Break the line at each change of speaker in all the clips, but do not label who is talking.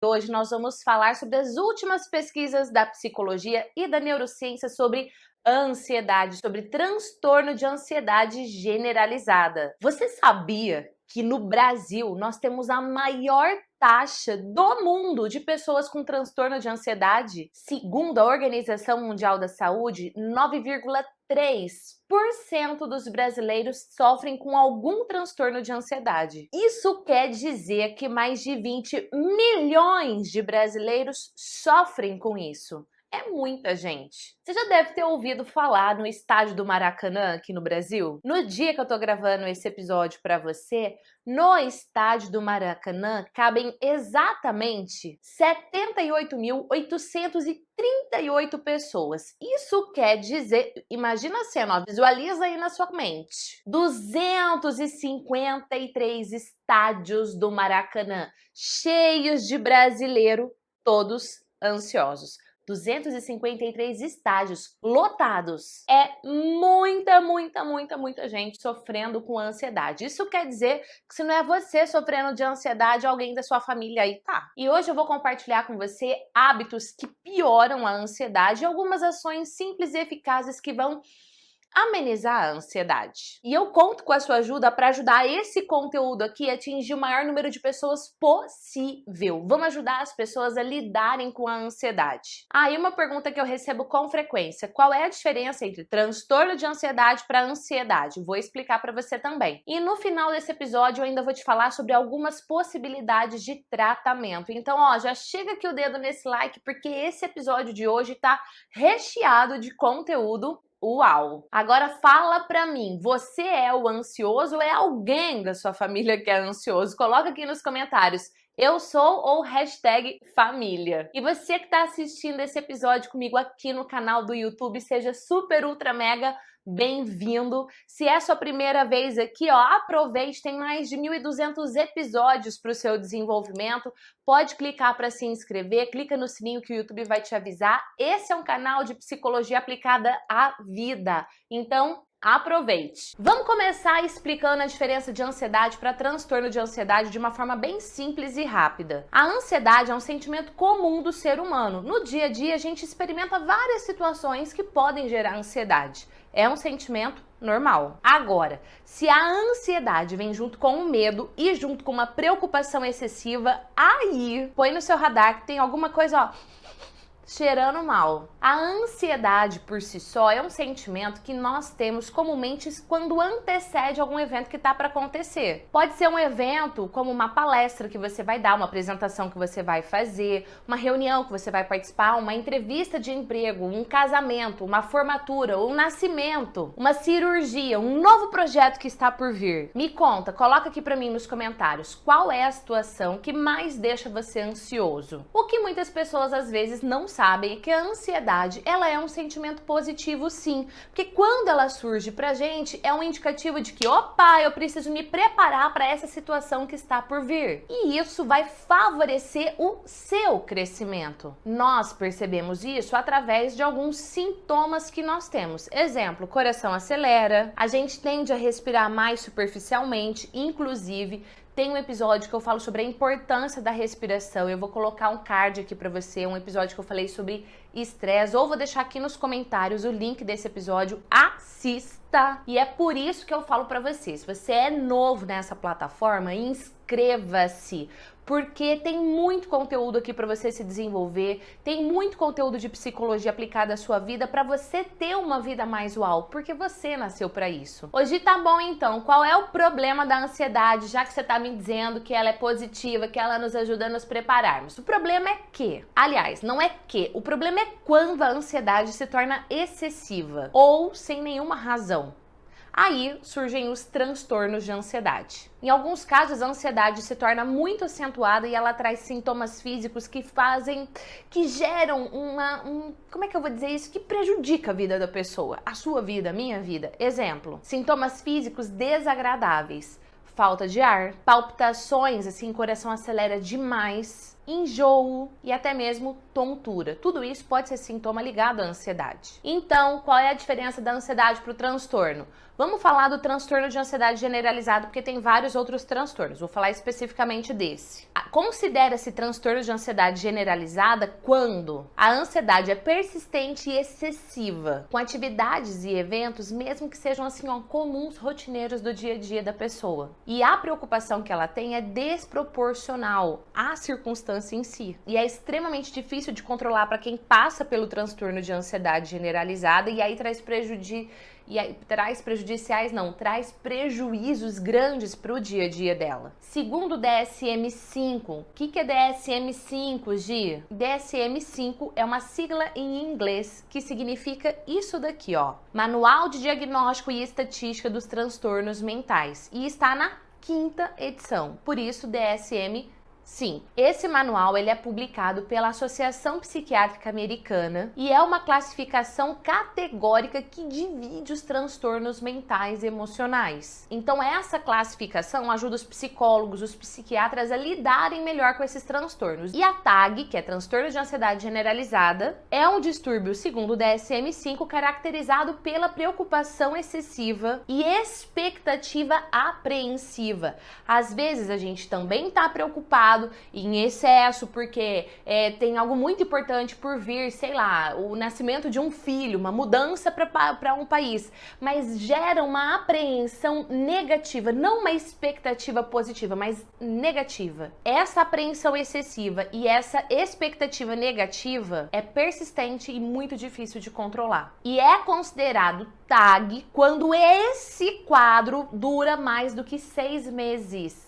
Hoje nós vamos falar sobre as últimas pesquisas da psicologia e da neurociência sobre ansiedade, sobre transtorno de ansiedade generalizada. Você sabia que no Brasil nós temos a maior taxa do mundo de pessoas com transtorno de ansiedade? Segundo a Organização Mundial da Saúde, 9,3% dos brasileiros sofrem com algum transtorno de ansiedade. Isso quer dizer que mais de 20 milhões de brasileiros sofrem com isso. É muita gente. Você já deve ter ouvido falar no estádio do Maracanã aqui no Brasil? No dia que eu tô gravando esse episódio para você, no estádio do Maracanã cabem exatamente 78.838 pessoas. Isso quer dizer, imagina a cena, ó, visualiza aí na sua mente. 253 estádios do Maracanã, cheios de brasileiro, todos ansiosos. 253 estádios lotados. É muita gente sofrendo com ansiedade. Isso quer dizer que se não é você sofrendo de ansiedade, alguém da sua família aí tá. E hoje eu vou compartilhar com você hábitos que pioram a ansiedade e algumas ações simples e eficazes que vão amenizar a ansiedade. E eu conto com a sua ajuda para ajudar esse conteúdo aqui a atingir o maior número de pessoas possível. Vamos ajudar as pessoas a lidarem com a ansiedade. E uma pergunta que eu recebo com frequência: qual é a diferença entre transtorno de ansiedade para ansiedade? Vou explicar para você também. E no final desse episódio eu ainda vou te falar sobre algumas possibilidades de tratamento. Então, ó, já chega aqui o dedo nesse like porque esse episódio de hoje tá recheado de conteúdo. Uau! Agora fala pra mim, você é o ansioso ou é alguém da sua família que é ansioso? Coloca aqui nos comentários. Eu sou ou hashtag família. E você que tá assistindo esse episódio comigo aqui no canal do YouTube, seja super, ultra, mega bem-vindo. Se é sua primeira vez aqui, ó, aproveite, tem mais de 1.200 episódios para o seu desenvolvimento. Pode clicar para se inscrever, clica no sininho que o YouTube vai te avisar. Esse é um canal de psicologia aplicada à vida. Então, aproveite! Vamos começar explicando a diferença de ansiedade para transtorno de ansiedade de uma forma bem simples e rápida. A ansiedade é um sentimento comum do ser humano. No dia a dia, a gente experimenta várias situações que podem gerar ansiedade. É um sentimento normal. Agora, se a ansiedade vem junto com o medo e junto com uma preocupação excessiva, aí põe no seu radar que tem alguma coisa, ó, cheirando mal. A ansiedade por si só é um sentimento que nós temos comumente quando antecede algum evento que está para acontecer. Pode ser um evento como uma palestra que você vai dar, uma apresentação que você vai fazer, uma reunião que você vai participar, uma entrevista de emprego, um casamento, uma formatura, um nascimento, uma cirurgia, um novo projeto que está por vir. Me conta, coloca aqui para mim nos comentários qual é a situação que mais deixa você ansioso. O que muitas pessoas às vezes não sabem que a ansiedade, ela é um sentimento positivo sim, porque quando ela surge pra gente, é um indicativo de que, opa, eu preciso me preparar para essa situação que está por vir. E isso vai favorecer o seu crescimento. Nós percebemos isso através de alguns sintomas que nós temos. Exemplo, coração acelera, a gente tende a respirar mais superficialmente, inclusive tem um episódio que eu falo sobre a importância da respiração. Eu vou colocar um card aqui pra você, um episódio que eu falei sobre estresse, ou vou deixar aqui nos comentários o link desse episódio. Assista! E é por isso que eu falo pra você, se você é novo nessa plataforma, inscreva-se, porque tem muito conteúdo aqui para você se desenvolver, tem muito conteúdo de psicologia aplicada à sua vida para você ter uma vida mais uau, porque você nasceu para isso. Hoje tá bom então, qual é o problema da ansiedade, já que você tá me dizendo que ela é positiva, que ela nos ajuda a nos prepararmos? O problema é que, aliás, não é que, o problema é quando a ansiedade se torna excessiva ou sem nenhuma razão. Aí surgem os transtornos de ansiedade. Em alguns casos, a ansiedade se torna muito acentuada e ela traz sintomas físicos que geram como é que eu vou dizer isso? Que prejudica a vida da pessoa, a sua vida, a minha vida. Exemplo, sintomas físicos desagradáveis. Falta de ar, palpitações, assim, coração acelera demais, enjoo e até mesmo tontura. Tudo isso pode ser sintoma ligado à ansiedade. Então, qual é a diferença da ansiedade para o transtorno? Vamos falar do transtorno de ansiedade generalizado, porque tem vários outros transtornos. Vou falar especificamente desse. Considera-se transtorno de ansiedade generalizada quando a ansiedade é persistente e excessiva, com atividades e eventos, mesmo que sejam assim, comuns, rotineiros do dia a dia da pessoa. E a preocupação que ela tem é desproporcional à circunstância em si. E é extremamente difícil de controlar para quem passa pelo transtorno de ansiedade generalizada e aí traz prejuízos grandes para o dia a dia dela. Segundo o DSM-5, o que é DSM-5, Gi? DSM-5 é uma sigla em inglês que significa isso daqui, ó. Manual de Diagnóstico e Estatística dos Transtornos Mentais. E está na 5ª edição, por isso DSM-5. Sim, esse manual ele é publicado pela Associação Psiquiátrica Americana e é uma classificação categórica que divide os transtornos mentais e emocionais. Então essa classificação ajuda os psicólogos, os psiquiatras a lidarem melhor com esses transtornos. E a TAG, que é transtorno de ansiedade generalizada, é um distúrbio, segundo o DSM-5, caracterizado pela preocupação excessiva e expectativa apreensiva. Às vezes a gente também está preocupado em excesso, porque tem algo muito importante por vir, sei lá, o nascimento de um filho, uma mudança para um país, mas gera uma apreensão negativa, não uma expectativa positiva, mas negativa. Essa apreensão excessiva e essa expectativa negativa é persistente e muito difícil de controlar. E é considerado TAG quando esse quadro dura mais do que 6 meses.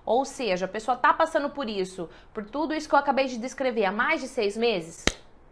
Ou seja, a pessoa tá passando por isso, por tudo isso que eu acabei de descrever há mais de 6 meses,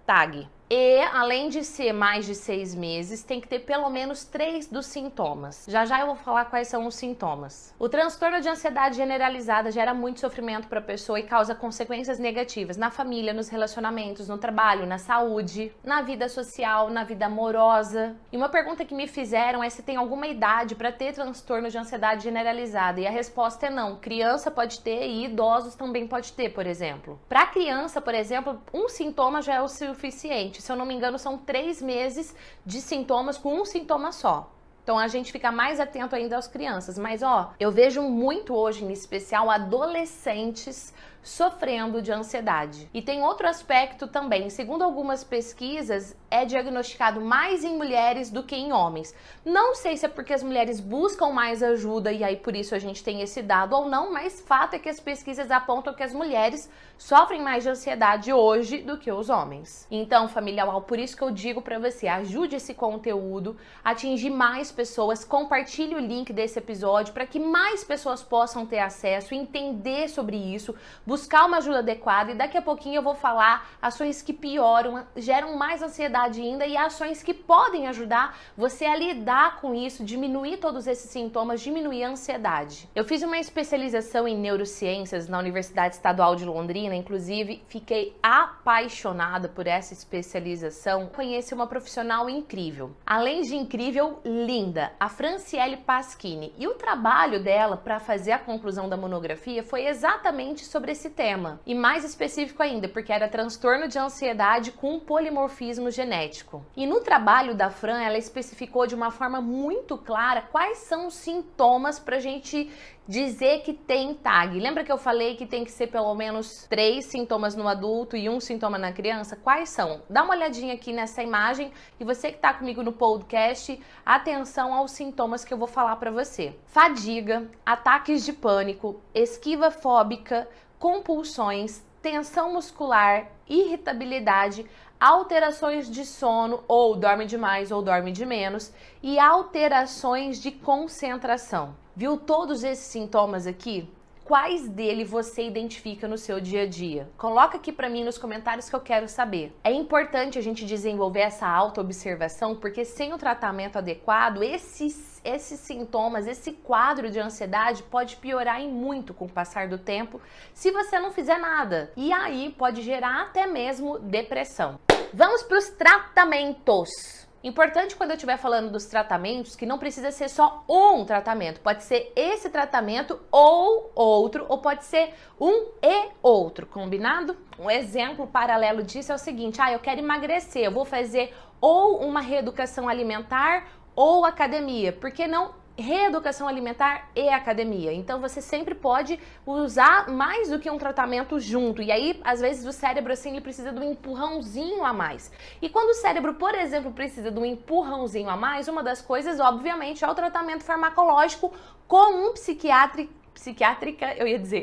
TAG. E, além de ser mais de 6 meses, tem que ter pelo menos 3 dos sintomas. Já já eu vou falar quais são os sintomas. O transtorno de ansiedade generalizada gera muito sofrimento para a pessoa e causa consequências negativas na família, nos relacionamentos, no trabalho, na saúde, na vida social, na vida amorosa. E uma pergunta que me fizeram é se tem alguma idade para ter transtorno de ansiedade generalizada. E a resposta é não. Criança pode ter e idosos também pode ter, por exemplo. Para criança, por exemplo, um sintoma já é o suficiente. Se eu não me engano, são 3 meses de sintomas com um sintoma só. Então a gente fica mais atento ainda às crianças. Mas eu vejo muito hoje, em especial, adolescentes sofrendo de ansiedade. E tem outro aspecto também. Segundo algumas pesquisas, é diagnosticado mais em mulheres do que em homens. Não sei se é porque as mulheres buscam mais ajuda e aí por isso a gente tem esse dado ou não, mas fato é que as pesquisas apontam que as mulheres sofrem mais de ansiedade hoje do que os homens. Então, família UAU, por isso que eu digo pra você, ajude esse conteúdo a atingir mais pessoas, compartilhe o link desse episódio para que mais pessoas possam ter acesso, entender sobre isso, buscar uma ajuda adequada, e daqui a pouquinho eu vou falar ações que pioram, geram mais ansiedade ainda e ações que podem ajudar você a lidar com isso, diminuir todos esses sintomas, diminuir a ansiedade. Eu fiz uma especialização em neurociências na Universidade Estadual de Londrina, inclusive fiquei apaixonada por essa especialização. Conheci uma profissional incrível, além de incrível, linda, a Franciele Paschini, e o trabalho dela para fazer a conclusão da monografia foi exatamente sobre esse tema, e mais específico ainda, porque era transtorno de ansiedade com polimorfismo genético. E no trabalho da Fran, ela especificou de uma forma muito clara quais são os sintomas pra gente dizer que tem TAG. Lembra que eu falei que tem que ser pelo menos 3 sintomas no adulto e 1 sintoma na criança? Quais são? Dá uma olhadinha aqui nessa imagem e você que tá comigo no podcast, atenção aos sintomas que eu vou falar pra você. Fadiga, ataques de pânico, esquiva fóbica, compulsões, tensão muscular, irritabilidade, alterações de sono, ou dorme demais ou dorme de menos, e alterações de concentração. Viu todos esses sintomas aqui? Quais dele você identifica no seu dia a dia? Coloca aqui pra mim nos comentários que eu quero saber. É importante a gente desenvolver essa autoobservação, porque sem o tratamento adequado, esses sintomas, esse quadro de ansiedade pode piorar em muito com o passar do tempo, se você não fizer nada. E aí pode gerar até mesmo depressão. Vamos para os tratamentos. Importante quando eu estiver falando dos tratamentos que não precisa ser só um tratamento, pode ser esse tratamento ou outro, ou pode ser um e outro, combinado? Um exemplo paralelo disso é o seguinte: eu quero emagrecer, eu vou fazer ou uma reeducação alimentar ou academia, por que não reeducação alimentar e academia? Então você sempre pode usar mais do que um tratamento junto, e aí às vezes o cérebro assim ele precisa de um empurrãozinho a mais. E quando o cérebro, por exemplo, precisa de um empurrãozinho a mais, uma das coisas obviamente é o tratamento farmacológico com um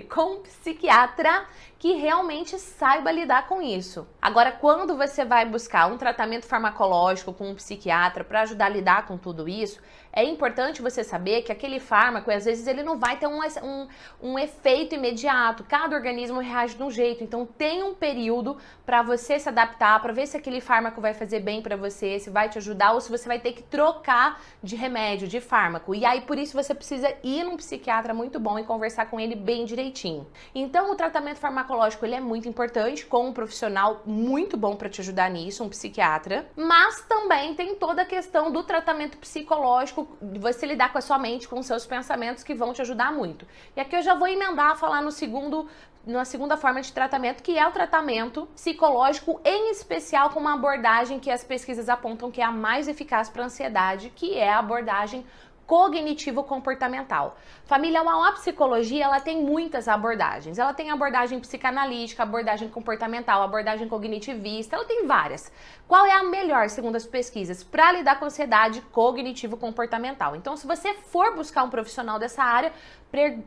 com um psiquiatra que realmente saiba lidar com isso. Agora, quando você vai buscar um tratamento farmacológico com um psiquiatra para ajudar a lidar com tudo isso, é importante você saber que aquele fármaco, às vezes, ele não vai ter um efeito imediato. Cada organismo reage de um jeito. Então, tem um período para você se adaptar, para ver se aquele fármaco vai fazer bem para você, se vai te ajudar ou se você vai ter que trocar de remédio, de fármaco. E aí, por isso, você precisa ir num psiquiatra muito bom e conversar com ele bem direitinho. Então, o tratamento farmacológico, ele é muito importante, com um profissional muito bom para te ajudar nisso, um psiquiatra. Mas também tem toda a questão do tratamento psicológico, de você lidar com a sua mente, com os seus pensamentos, que vão te ajudar muito. E aqui eu já vou emendar a falar na segunda forma de tratamento, que é o tratamento psicológico, em especial com uma abordagem que as pesquisas apontam que é a mais eficaz para a ansiedade, que é a abordagem cognitivo-comportamental. Família, a psicologia, ela tem muitas abordagens. Ela tem abordagem psicanalítica, abordagem comportamental, abordagem cognitivista, ela tem várias. Qual é a melhor, segundo as pesquisas, para lidar com ansiedade cognitivo-comportamental? Então, se você for buscar um profissional dessa área,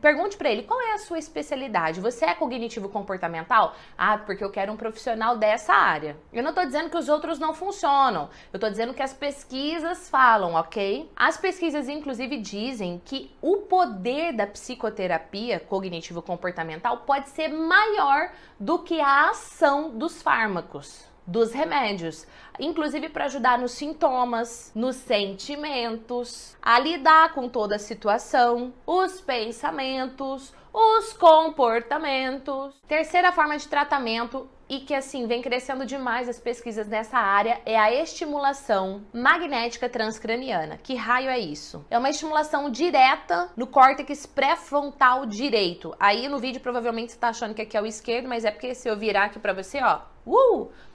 pergunte para ele, qual é a sua especialidade? Você é cognitivo-comportamental? Porque eu quero um profissional dessa área. Eu não tô dizendo que os outros não funcionam. Eu tô dizendo que as pesquisas falam, ok? As pesquisas, inclusive, dizem que o poder da psicoterapia cognitivo-comportamental pode ser maior do que a ação dos fármacos, dos remédios, inclusive para ajudar nos sintomas, nos sentimentos, a lidar com toda a situação, os pensamentos, os comportamentos. Terceira forma de tratamento, e que assim vem crescendo demais as pesquisas nessa área, é a estimulação magnética transcraniana. Que raio é isso? É uma estimulação direta no córtex pré-frontal direito. Aí no vídeo provavelmente você tá achando que aqui é o esquerdo, mas é porque se eu virar aqui pra você, ó,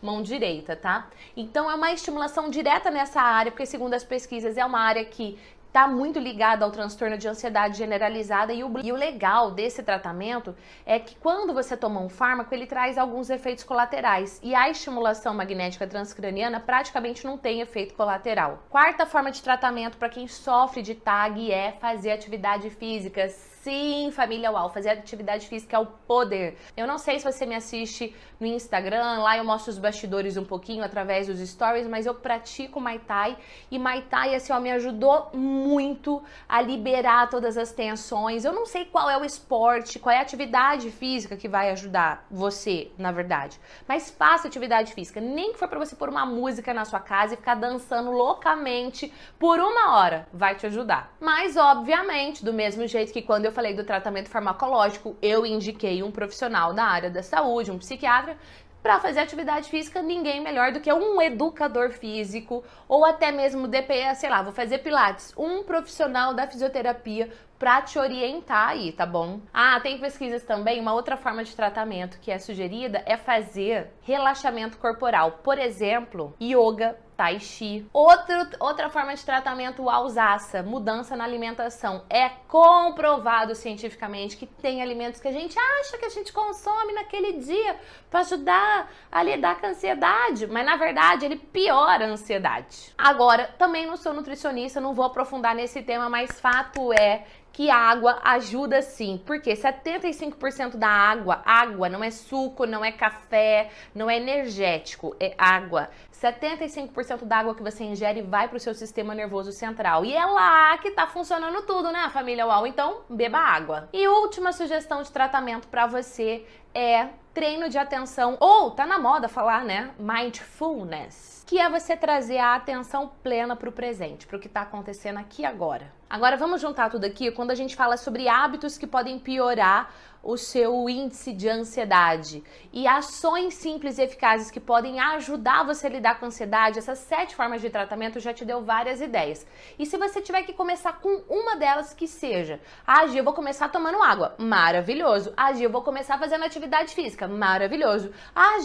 mão direita, tá? Então é uma estimulação direta nessa área, porque segundo as pesquisas é uma área que está muito ligada ao transtorno de ansiedade generalizada, e o legal desse tratamento é que quando você toma um fármaco, ele traz alguns efeitos colaterais, e a estimulação magnética transcraniana praticamente não tem efeito colateral. Quarta forma de tratamento para quem sofre de TAG é fazer atividade física. Sim, família UAU, fazer atividade física é o poder. Eu não sei se você me assiste no Instagram, lá eu mostro os bastidores um pouquinho através dos stories, mas eu pratico Muay Thai, e Muay Thai, assim, ó, me ajudou muito a liberar todas as tensões. Eu não sei qual é o esporte, qual é a atividade física que vai ajudar você, na verdade, mas faça atividade física, nem que for para você pôr uma música na sua casa e ficar dançando loucamente por 1 hora, vai te ajudar. Mas, obviamente, do mesmo jeito que quando eu falei do tratamento farmacológico, eu indiquei um profissional da área da saúde, um psiquiatra, para fazer atividade física, ninguém melhor do que um educador físico, ou até mesmo DPE, sei lá, vou fazer pilates, um profissional da fisioterapia para te orientar aí, tá bom? Tem pesquisas também, uma outra forma de tratamento que é sugerida é fazer relaxamento corporal, por exemplo, yoga, tai chi. Outra forma de tratamento, o Alsaça, mudança na alimentação. É comprovado cientificamente que tem alimentos que a gente acha que a gente consome naquele dia para ajudar a lidar com a ansiedade, mas na verdade ele piora a ansiedade. Agora, também não sou nutricionista, não vou aprofundar nesse tema, mas fato é que a água ajuda sim, porque 75% da água não é suco, não é café, não é energético, é água. 75% da água que você ingere vai para o seu sistema nervoso central. E é lá que tá funcionando tudo, né, família UAU? Então, beba água. E última sugestão de tratamento para você é treino de atenção, ou tá na moda falar, né, mindfulness, que é você trazer a atenção plena para o presente, para o que tá acontecendo aqui agora. Agora vamos juntar tudo aqui quando a gente fala sobre hábitos que podem piorar o seu índice de ansiedade. E ações simples e eficazes que podem ajudar você a lidar com a ansiedade, essas 7 formas de tratamento já te deu várias ideias. E se você tiver que começar com uma delas, que seja, Gi, eu vou começar tomando água, maravilhoso. Gi, eu vou começar fazendo atividade física, maravilhoso.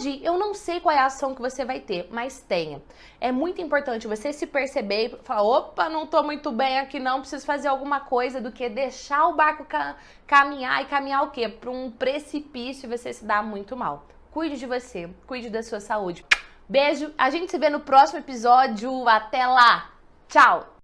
Gi, eu não sei qual é a ação que você vai ter, mas tenha. É muito importante você se perceber e falar, opa, não tô muito bem aqui não, preciso fazer alguma coisa, do que deixar o barco caminhar, e caminhar o quê? Para um precipício e você se dá muito mal. Cuide de você, cuide da sua saúde. Beijo, a gente se vê no próximo episódio, até lá, tchau!